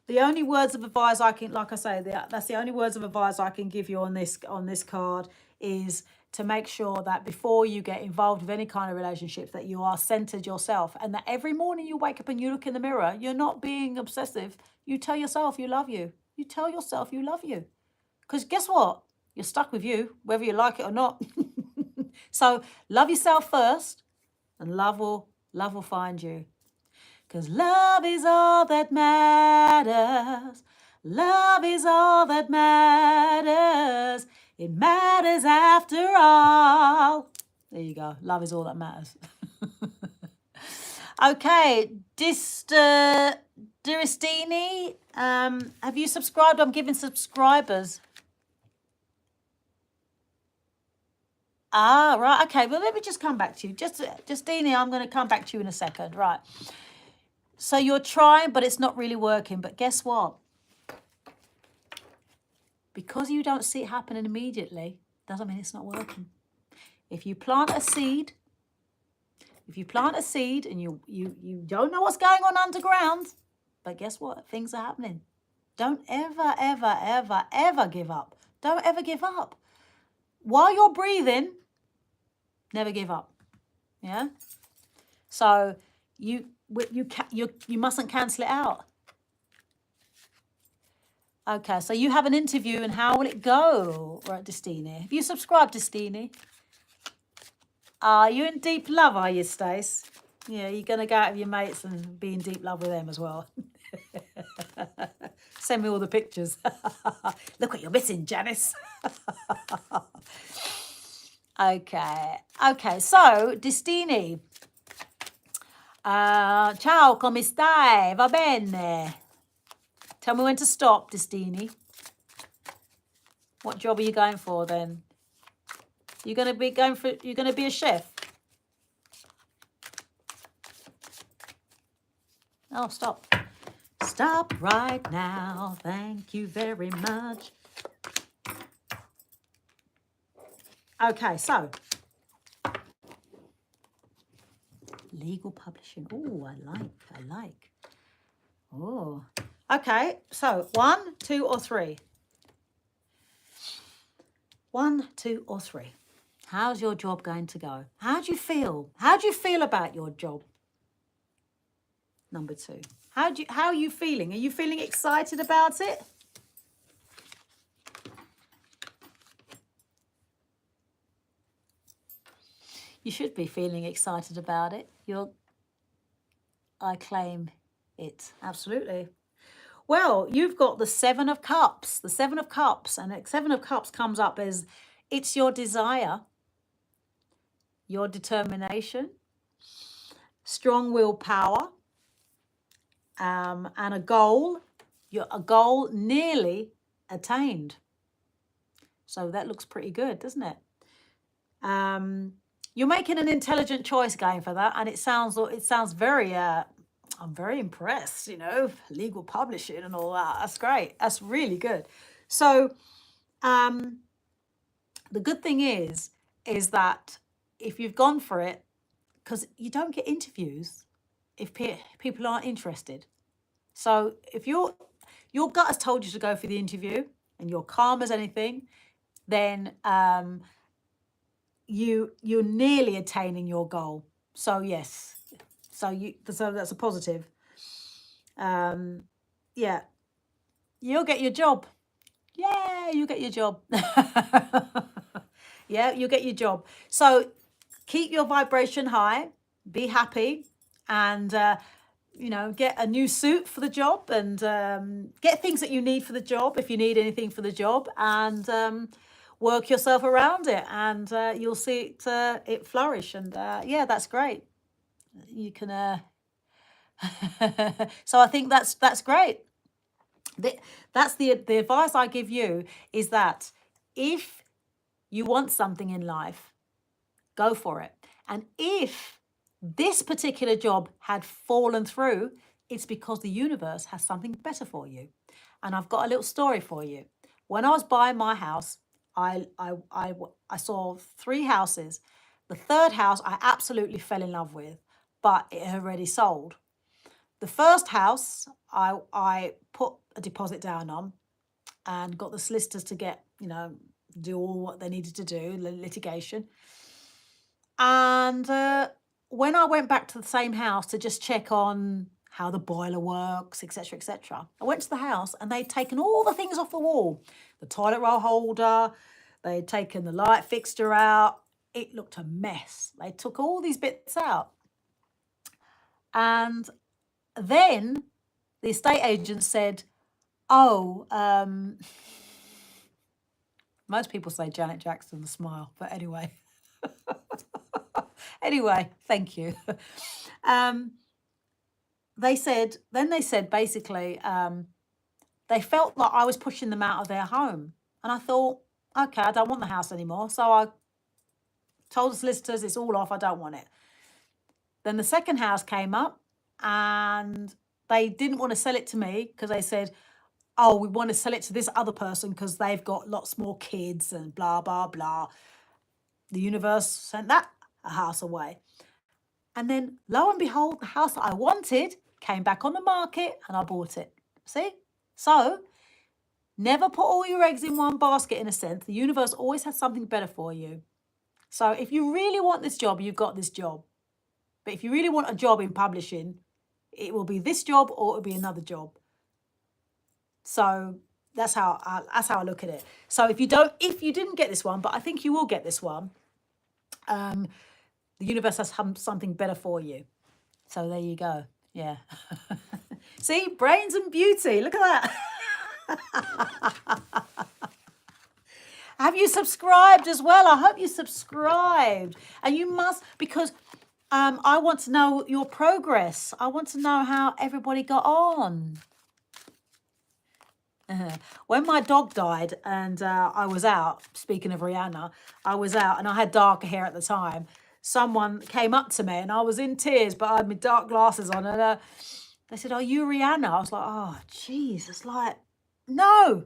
the only words of advice I can, like I say, that's the only words of advice I can give you on this card, is to make sure that before you get involved with any kind of relationships, that you are centered yourself, and that every morning you wake up and you look in the mirror, you're not being obsessive. You tell yourself you love you. You tell yourself you love you. Because guess what? You're stuck with you, whether you like it or not. So love yourself first, and love will find you. Because love is all that matters. Love is all that matters. It matters after all. There you go. Love is all that matters. Okay, Diristini, have you subscribed? I'm giving subscribers. Ah, right. Okay. Well, let me just come back to you. Justini, I'm going to come back to you in a second. Right. So you're trying, but it's not really working. But guess what? Because you don't see it happening immediately, doesn't mean it's not working. If you plant a seed, and you don't know what's going on underground, but guess what? Things are happening. Don't ever, ever, ever, ever give up. Don't ever give up. While you're breathing, never give up. Yeah? So you mustn't cancel it out. Okay, so you have an interview, and how will it go? Right, Destiny. Have you subscribed, Destiny? Are you in deep love, are you, Stace? Yeah, you're going to go out with your mates and be in deep love with them as well. Send me all the pictures. Look what you're missing, Janice. Okay, so, Destiny. Ciao, come stai? Va bene? Tell me when to stop, Destiny. What job are you going for then? You're going to be a chef? Oh, stop. Stop right now. Thank you very much. Okay, so. Legal publishing. Oh, I like. Oh. Okay, so 1, 2, or 3? 1, 2, or 3. How's your job going to go? How do you feel? How do you feel about your job? Number 2. How are you feeling? Are you feeling excited about it? You should be feeling excited about it. I claim it. Absolutely. Well, you've got the 7 of Cups. The 7 of Cups. And the 7 of Cups comes up as it's your desire, your determination, strong willpower, and a goal. A goal nearly attained. So that looks pretty good, doesn't it? You're making an intelligent choice going for that, and it sounds very. I'm very impressed. Legal publishing and all that. That's great. That's really good. So, the good thing is that if you've gone for it, because you don't get interviews if people aren't interested. So if your gut has told you to go for the interview and you're calm as anything, then you're nearly attaining your goal. So yes, so that's a positive. Yeah, you'll get your job. Yeah, you get your job. Yeah, you'll get your job. So keep your vibration high, be happy, and get a new suit for the job, and get things that you need for the job if you need anything for the job, and work yourself around it, and you'll see it flourish. And yeah, that's great. You can. So I think that's great. That's the advice I give you, is that if you want something in life, go for it. And if this particular job had fallen through, it's because the universe has something better for you. And I've got a little story for you. When I was buying my house, I saw 3 houses. The third house I absolutely fell in love with, but it had already sold. The first house I put a deposit down on and got the solicitors to do all what they needed to do, litigation. And when I went back to the same house to just check on how the boiler works, etc., etc., I went to the house and they'd taken all the things off the wall. The toilet roll holder, they'd taken the light fixture out. It looked a mess. They took all these bits out. And then the estate agent said, oh, Most people say Janet Jackson, the smile, but anyway. Anyway, thank you. They said basically, they felt like I was pushing them out of their home. And I thought, okay, I don't want the house anymore. So I told the solicitors, it's all off, I don't want it. Then the second house came up and they didn't want to sell it to me because they said, oh, we want to sell it to this other person because they've got lots more kids and blah, blah, blah. The universe sent that house away. And then lo and behold, the house that I wanted came back on the market and I bought it. See? So never put all your eggs in one basket, in a sense. The universe always has something better for you. So if you really want this job, you've got this job. But if you really want a job in publishing, it will be this job or it will be another job. So that's how I look at it. So if you didn't get this one, but I think you will get this one, the universe has something better for you. So there you go. Yeah. See, brains and beauty. Look at that. Have you subscribed as well? I hope you subscribed. And you must, because I want to know your progress. I want to know how everybody got on. When my dog died and I was out, speaking of Rihanna, I was out and I had darker hair at the time. Someone came up to me and I was in tears, but I had my dark glasses on. And they said, are you Rihanna? I was like, oh, jeez. It's like, no,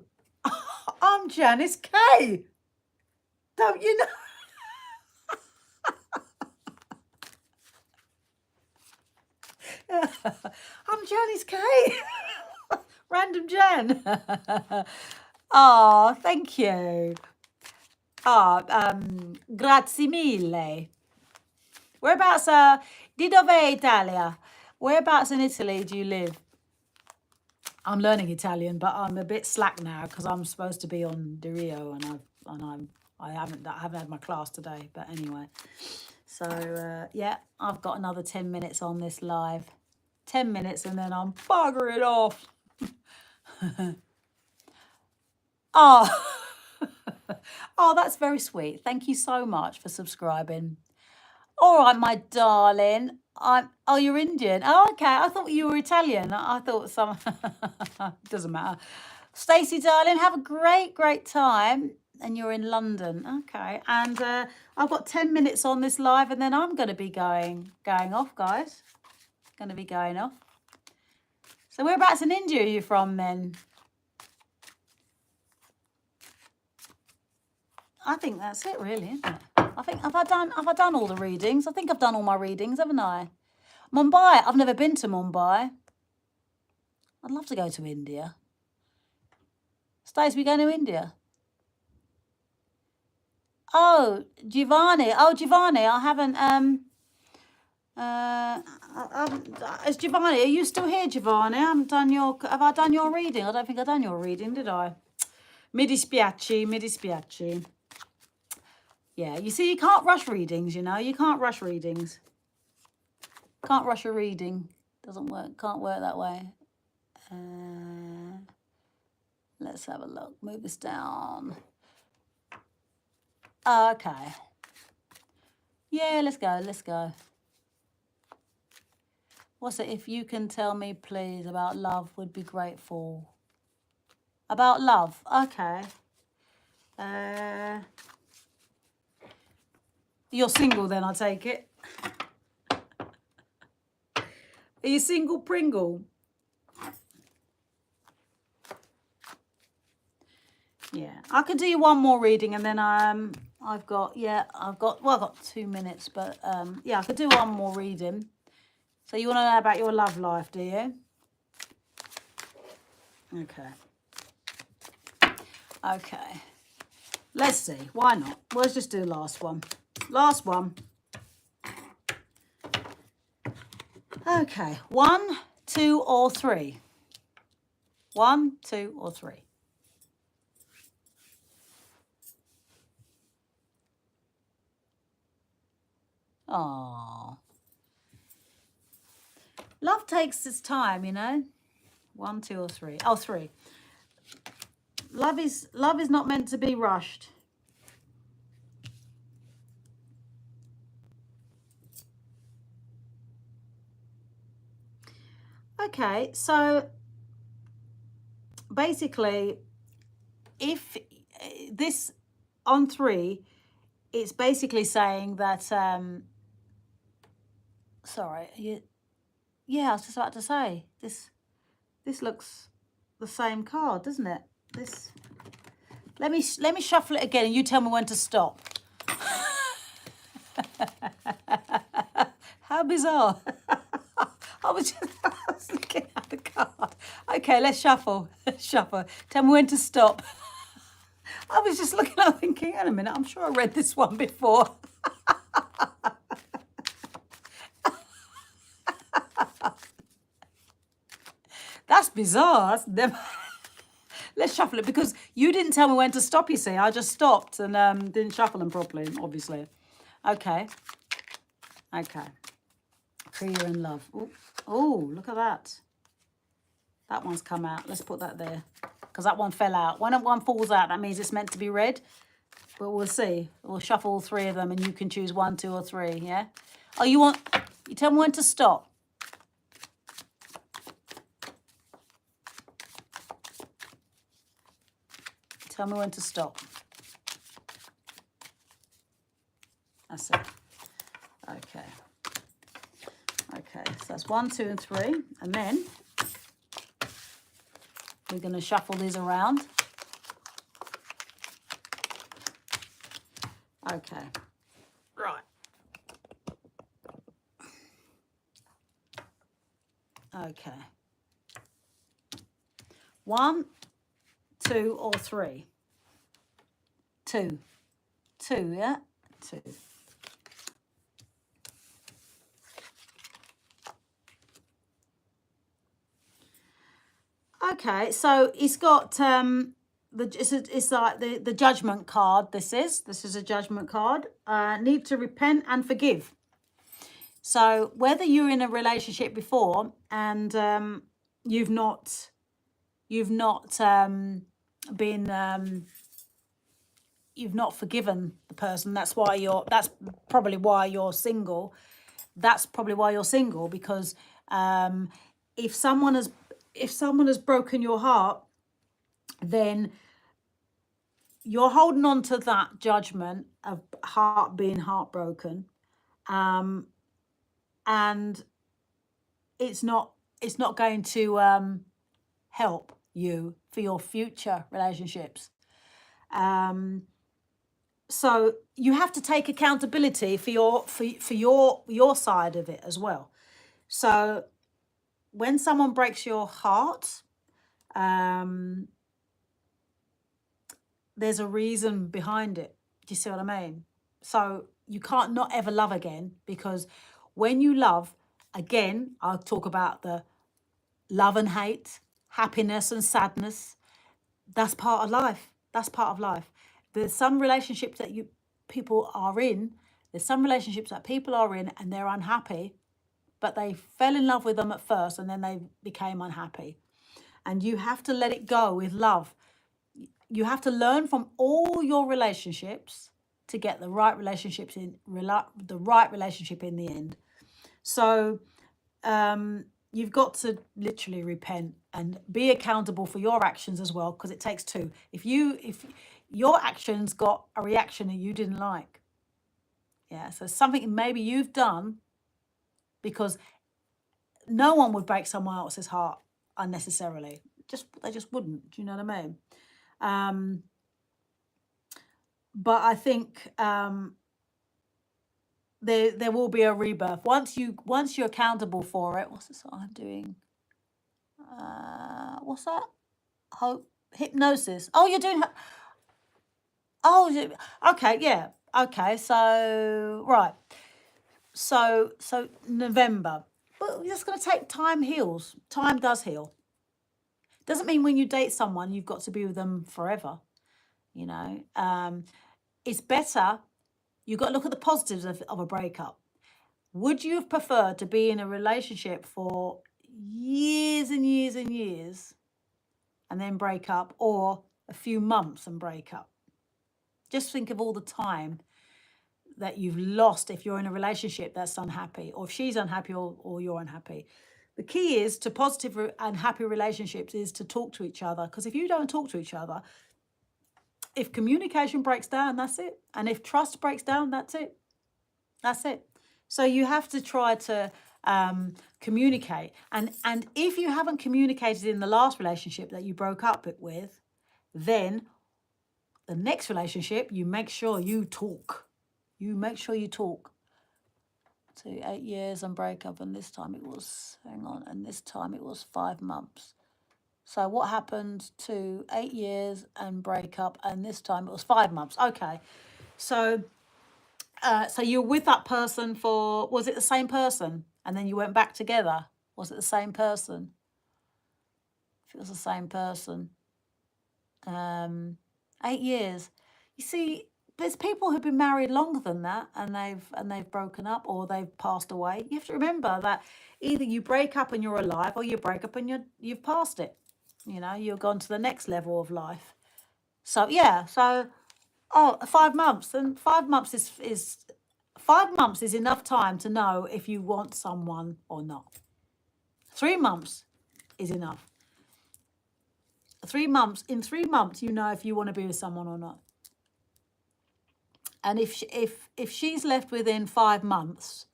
I'm Janice Kay. Don't you know? I'm Janice Kay. Random Jan. Oh, thank you. Oh, grazie mille. Whereabouts, di dove Italia? Whereabouts in Italy do you live? I'm learning Italian, but I'm a bit slack now because I'm supposed to be on the Rio and I haven't had my class today. But anyway, so yeah, I've got another 10 minutes on this live. 10 minutes and then I'm buggering off. Oh, oh, that's very sweet. Thank you so much for subscribing. All right, my darling. Oh, you're Indian. Oh, okay. I thought you were Italian. I thought some. Doesn't matter. Stacey, darling, have a great time. And you're in London. Okay. And I've got 10 minutes on this live, and then I'm going to be going off, guys. Going to be going off. So whereabouts in India are you from then? I think that's it, really, isn't it? I think have I done all the readings? I think I've done all my readings, haven't I? Mumbai. I've never been to Mumbai. I'd love to go to India. Stace, we going to India? Oh, Giovanni. Oh, Giovanni. I haven't. Is Giovanni? Are you still here, Giovanni? Have I done your reading? I don't think I've done your reading, did I? Mi dispiace. Yeah, you see, you can't rush readings, you know. You can't rush readings. Can't rush a reading. Doesn't work. Can't work that way. Let's have a look. Move this down. Okay. Yeah, let's go. What's it? If you can tell me, please, about love, would be grateful. About love. Okay. You're single then, I take it. Are you single, Pringle? Yeah, I could do you one more reading and then I've got 2 minutes, but yeah, I could do one more reading. So you want to know about your love life, do you? Okay. Let's see. Why not? Let's just do the last one. Last one. Okay. 1, 2, or 3. 1, 2, or 3. Oh. Love takes its time, you know. 1, 2, or 3. Oh, 3. Love is not meant to be rushed. Okay, so basically, if this on 3, it's basically saying that, sorry, yeah, I was just about to say, this looks the same card, doesn't it? This, let me shuffle it again and you tell me when to stop. How bizarre. I was looking at the card. Okay, let's shuffle. Shuffle. Tell me when to stop. I was just looking at it thinking, hang on a minute, I'm sure I read this one before. That's bizarre. That's never... Let's shuffle it because you didn't tell me when to stop, you see. I just stopped and didn't shuffle them properly, obviously. Okay. Okay. Career and love. Oh, look at that. That one's come out. Let's put that there because that one fell out. When one falls out, that means it's meant to be read. But we'll see. We'll shuffle all 3 of them and you can choose 1, 2 or 3, yeah? Oh, you tell me when to stop. Tell me when to stop. That's it. Okay. Okay, so that's 1, 2 and 3. And then we're going to shuffle these around. Okay. Right. Okay. 1, 2 or 3? 2. 2, yeah? 2. Okay, so it's got it's like the judgment card. This is a judgment card. Need to repent and forgive. So whether you're in a relationship before and you've not been you've not forgiven the person, that's probably why you're single. That's probably why you're single, because if someone has broken your heart, then you're holding on to that judgment of being heartbroken, and it's not going to help you for your future relationships. So you have to take accountability for your side of it as well. So when someone breaks your heart, there's a reason behind it. Do you see what I mean? So you can't not ever love again, because when you love again, I'll talk about the love and hate, happiness and sadness. That's part of life. That's part of life. There's some relationships that people are in. There's some relationships that people are in and they're unhappy, but they fell in love with them at first and then they became unhappy. And you have to let it go with love. You have to learn from all your relationships to get the right relationship in the end. So you've got to literally repent and be accountable for your actions as well, because it takes 2. If your actions got a reaction that you didn't like, yeah, so something maybe you've done, because no one would break someone else's heart unnecessarily. They just wouldn't. Do you know what I mean? But I think there will be a rebirth once you're accountable for it. What's this I'm doing? What's that? Hypnosis. Oh, you're doing. Oh, okay, yeah, okay. So right. So November. But it's going to take time. Heals. Time does heal. Doesn't mean when you date someone you've got to be with them forever. You know, it's better. You've got to look at the positives of a breakup. Would you have preferred to be in a relationship for years and years and years and then break up, or a few months and break up? Just think of all the time that you've lost if you're in a relationship that's unhappy, or if she's unhappy or you're unhappy. The key is to positive and happy relationships is to talk to each other. Because if you don't talk to each other, if communication breaks down, that's it. And if trust breaks down, that's it. That's it. So you have to try to communicate. And if you haven't communicated in the last relationship that you broke up with, then the next relationship, you make sure you talk. You make sure you talk. So 8 years and break up, and this time it was, hang on, and this time it was 5 months. So what happened to 8 years and break up, and this time it was 5 months? Okay, so so you're with that person for, was it the same person? And then you went back together. Was it the same person? If it was the same person, 8 years. You see, there's people who've been married longer than that, and they've broken up or they've passed away. You have to remember that either you break up and you're alive, or you break up and you've passed it. You know, you've gone to the next level of life. So yeah, so 5 months, and 5 months is 5 months is enough time to know if you want someone or not. 3 months is enough. 3 months, in 3 months, you know if you want to be with someone or not. And if she's left within 5 months,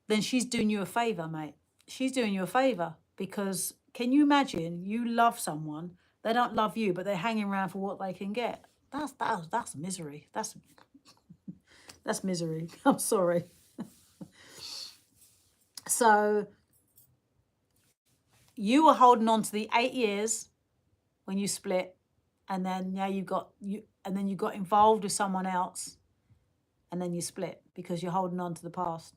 then she's doing you a favor, mate. She's doing you a favor, because can you imagine you love someone, they don't love you, but they're hanging around for what they can get? That's misery. That's misery. I'm sorry. So you were holding on to the 8 years when you split, and then you got involved with someone else, and then you split because you're holding on to the past.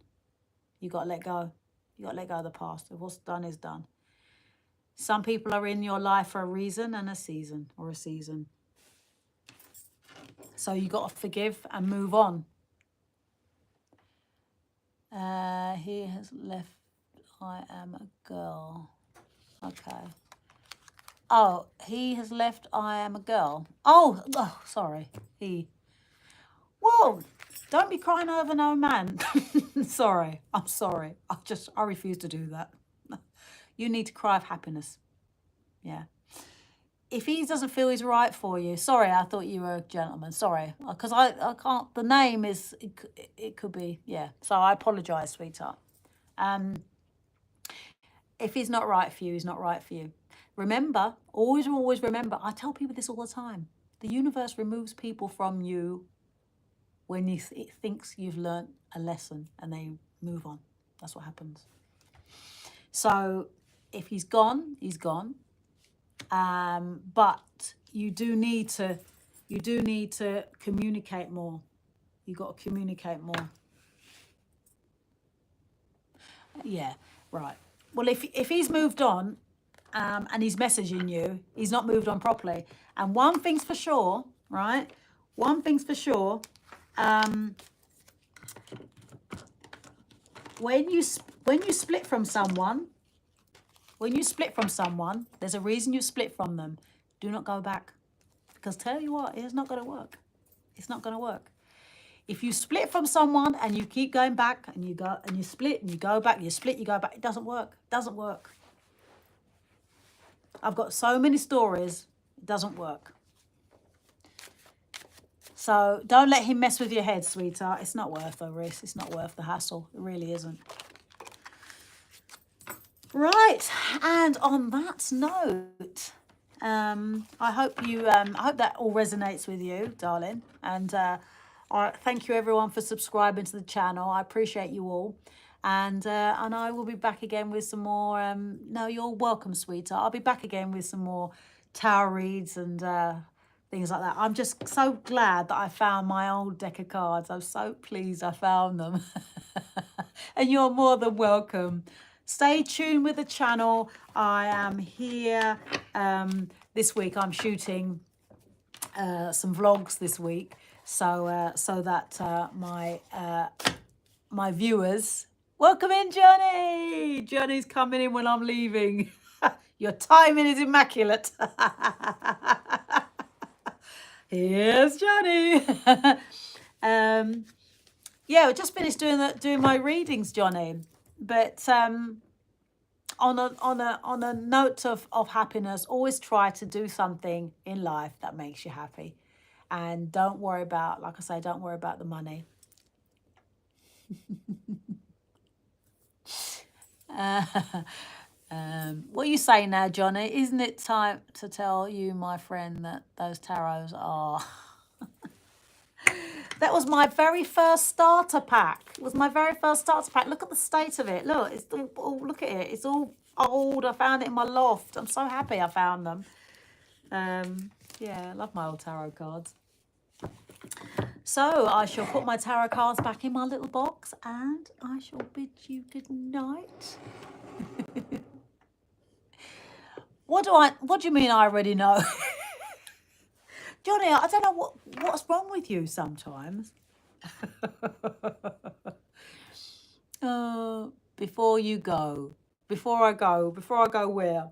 You got to let go. You got to let go of the past. What's done is done. Some people are in your life for a reason and a season, or a season. So you got to forgive and move on. He has left. I am a girl. Okay. Oh, he has left. I am a girl. Oh, sorry. Whoa, don't be crying over no man. Sorry, I'm sorry. I refuse to do that. You need to cry of happiness. Yeah. If he doesn't feel he's right for you, sorry, I thought you were a gentleman. Sorry, because I can't. The name is. It could be. Yeah. So I apologise, sweetheart. If he's not right for you, he's not right for you. Remember, always remember, I tell people this all the time. The universe removes people from you when it thinks you've learnt a lesson, and they move on. That's what happens. So if he's gone, he's gone. But you do need to communicate more. You got to communicate more. Yeah, right. Well, if he's moved on, and he's messaging you, he's not moved on properly. And one thing's for sure, right? One thing's for sure. When you split from someone, there's a reason you split from them. Do not go back, because tell you what, it's not going to work. It's not going to work. If you split from someone and you keep going back, and you split and you go back, you split, you go back, it doesn't work. It doesn't work. I've got so many stories. It doesn't work. So don't let him mess with your head, sweetheart. It's not worth the risk. It's not worth the hassle. It really isn't. Right. And on that note, I hope that all resonates with you, darling. And thank you everyone for subscribing to the channel. I appreciate you all. And I will be back again with some more. No, you're welcome, sweetheart. I'll be back again with some more tarot reads and things like that. I'm just so glad that I found my old deck of cards. I'm so pleased I found them. And you're more than welcome. Stay tuned with the channel. I am here this week. I'm shooting some vlogs this week, so that my viewers. Welcome in, Johnny. Johnny's coming in when I'm leaving. Your timing is immaculate. Here's Johnny. Yeah, we just finished doing my readings, Johnny. But on a note of happiness, always try to do something in life that makes you happy, and don't worry about, like I say, don't worry about the money. Uh, what you say now, Johnny? Isn't it time to tell you, my friend, that those tarots are? That was my very first starter pack. It was my very first starter pack. Look at the state of it. Look, it's all look at it. It's all old. I found it in my loft. I'm so happy I found them. Yeah, I love my old tarot cards. So I shall put my tarot cards back in my little box, and I shall bid you good night. What do you mean I already know? Johnny, I don't know what's wrong with you sometimes. Before you go. Before I go where?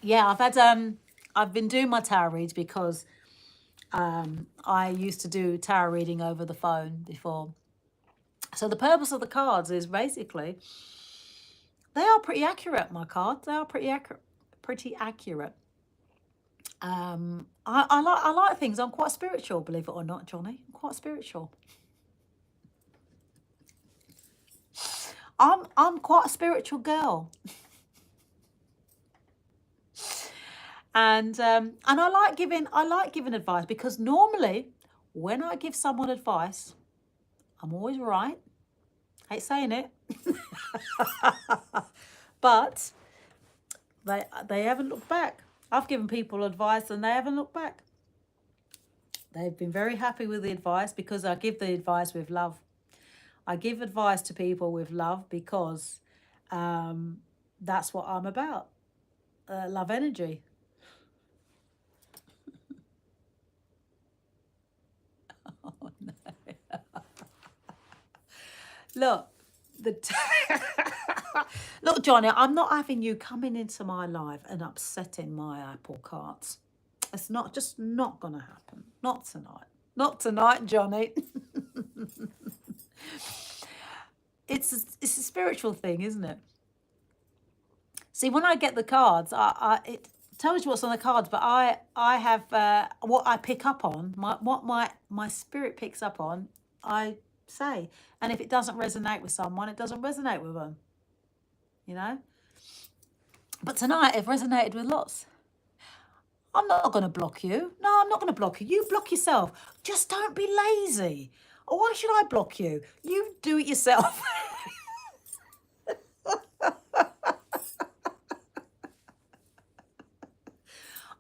Yeah, I've been doing my tarot reads because I used to do tarot reading over the phone before. So the purpose of the cards is basically they are pretty accurate, my cards. They are pretty accurate. I like things. I'm quite spiritual, believe it or not, Johnny. I'm quite spiritual. I'm quite a spiritual girl. And I like giving advice, because normally when I give someone advice, I'm always right. I hate saying it. But they haven't looked back. I've given people advice and they haven't looked back. They've been very happy with the advice because I give the advice with love. I give advice to people with love because that's what I'm about. Love energy. Oh, no. Look, look, Johnny, I'm not having you coming into my life and upsetting my apple carts. It's just not going to happen. Not tonight. Not tonight, Johnny. It's a spiritual thing, isn't it? See, when I get the cards, it tells you what's on the cards, but I have what I pick up on, what my spirit picks up on, I say. And if it doesn't resonate with someone, it doesn't resonate with them. You know? But tonight it resonated with lots. I'm not going to block you. No, I'm not going to block you. You block yourself. Just don't be lazy. Or why should I block you? You do it yourself.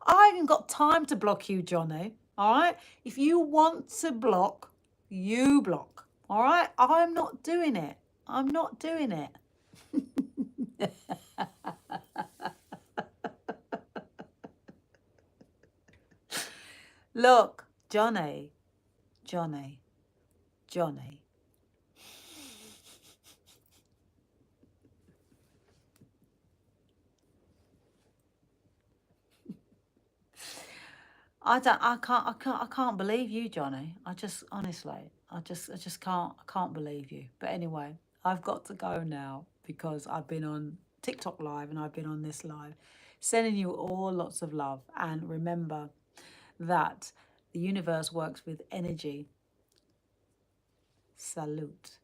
I haven't got time to block you, Johnny. All right? If you want to block, you block. All right? I'm not doing it. I'm not doing it. Look, Johnny. I can't believe you, Johnny. I just honestly, I just can't believe you. But anyway, I've got to go now because I've been on TikTok live and I've been on this live, sending you all lots of love. And remember that the universe works with energy. Salute.